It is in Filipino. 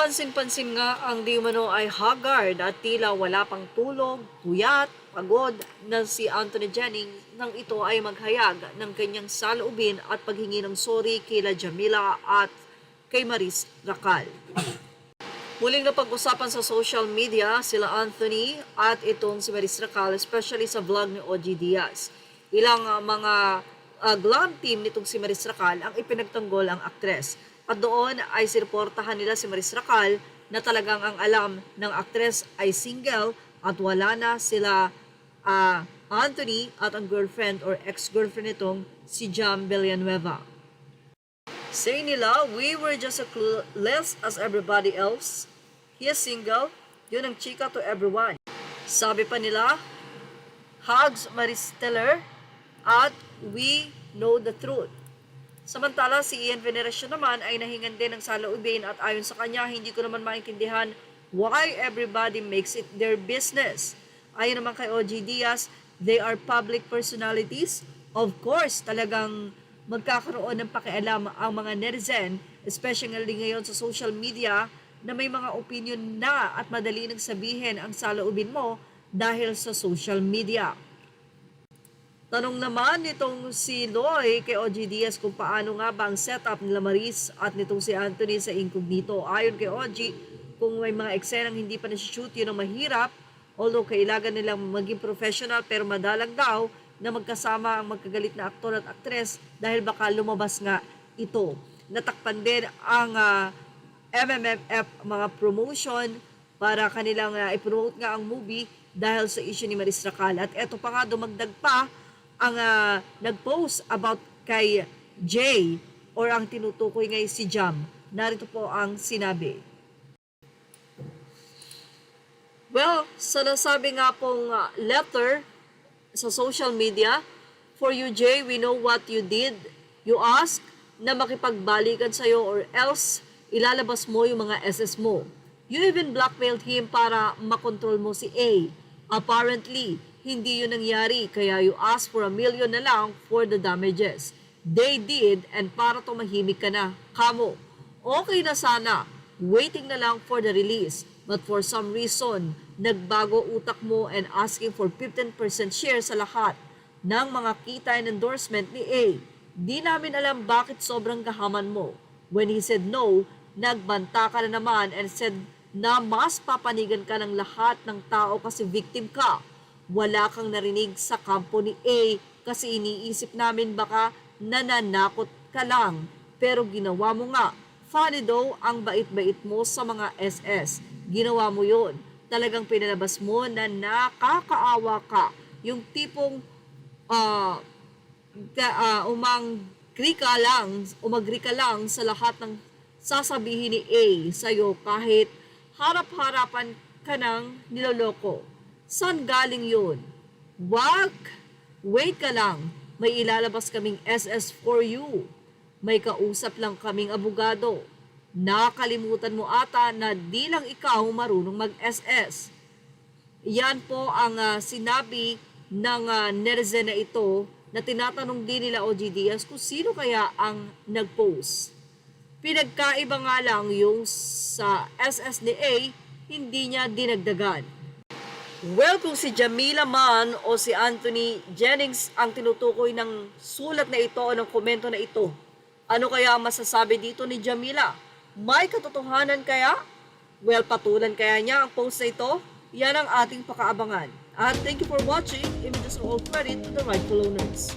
Kapansin-pansin nga ang di umano ay haggard at tila wala pang tulog, puyat, pagod na si Anthony Jennings nang ito ay maghayag ng kanyang saloobin at paghingi ng sorry kila Jamila at kay Maris Racal. Muling napag-usapan sa social media sila Anthony at itong si Maris Racal, especially sa vlog ni OG Diaz. Ilang mga glam team nitong si Maris Racal ang ipinagtanggol ang aktres. At doon ay sinuportahan nila si Maris Racal na talagang ang alam ng aktres ay single at wala na sila Anthony at ang girlfriend or ex-girlfriend nitong si Jam Villanueva. Say nila, we were just as clueless as everybody else. He is single, yun ang chika to everyone. Sabi pa nila, hugs Maris Teller at we know the truth. Samantala, si Ian Veneracion naman ay nahingan din ng saloobin at ayon sa kanya, hindi ko naman maintindihan why everybody makes it their business. Ayon naman kay OG Diaz, they are public personalities. Of course, talagang magkakaroon ng pakialam ang mga netizen, especially ngayon sa social media, na may mga opinion na at madali nang sabihin ang saloobin mo dahil sa social media. Tanong naman nitong si Loy kay OG Diaz kung paano nga ba ang setup nila Maris at nitong si Anthony sa Incognito. Ayon kay OG, kung may mga eksenang hindi pa na-shoot, yun ang mahirap. Although kailangan nilang maging professional, pero madalang daw na magkasama ang magkagalit na aktor at aktres dahil baka lumabas nga ito. Natakpan din ang MMFF mga promotion para kanilang i-promote nga ang movie dahil sa issue ni Maris Racal. At eto pa nga, dumagdag pa ang nag-post about kay Jay or ang tinutukoy ngay si Jam. Narito po ang sinabi. Well, sa nasabi nga pong letter sa social media, for you Jay, we know what you did. You ask na makipagbalikan sa'yo or else ilalabas mo yung mga SS mo. You even blackmailed him para makontrol mo si A. Apparently, hindi yun nangyari, kaya you asked for $1 million na lang for the damages. They did, and para tumahimik ka na, kamo. Okay na sana, waiting na lang for the release. But for some reason, nagbago utak mo and asking for 15% share sa lahat ng mga kita and endorsement ni A. Di namin alam bakit sobrang gahaman mo. When he said no, nagbanta ka na naman and said na mas papanigan ka ng lahat ng tao kasi victim ka. Wala kang narinig sa kampo ni A kasi iniisip namin baka nananakot ka lang. Pero ginawa mo nga. Funny daw ang bait-bait mo sa mga SS. Ginawa mo yon. Talagang pinalabas mo na nakakaawa ka. Yung tipong umagri ka lang sa lahat ng sasabihin ni A sa'yo kahit harap-harapan ka ng niloloko. Saan galing yun? Wag! Wait ka lang. May ilalabas kaming SS for you. May kausap lang kaming abogado. Nakalimutan mo ata na di lang ikaw marunong mag-SS. Yan po ang sinabi ng netizen na ito na tinatanong din nila OG Diaz kung sino kaya ang nag-post. Pinagkaiba nga lang yung sa SS ni A, hindi niya dinagdagan. Well, kung si Jamila man o si Anthony Jennings ang tinutukoy ng sulat na ito o ng komento na ito, ano kaya ang masasabi dito ni Jamila? May katotohanan kaya? Well, patulan kaya niya ang post na ito? Yan ang ating pakaabangan. At thank you for watching. Images are all credit to the rightful owners.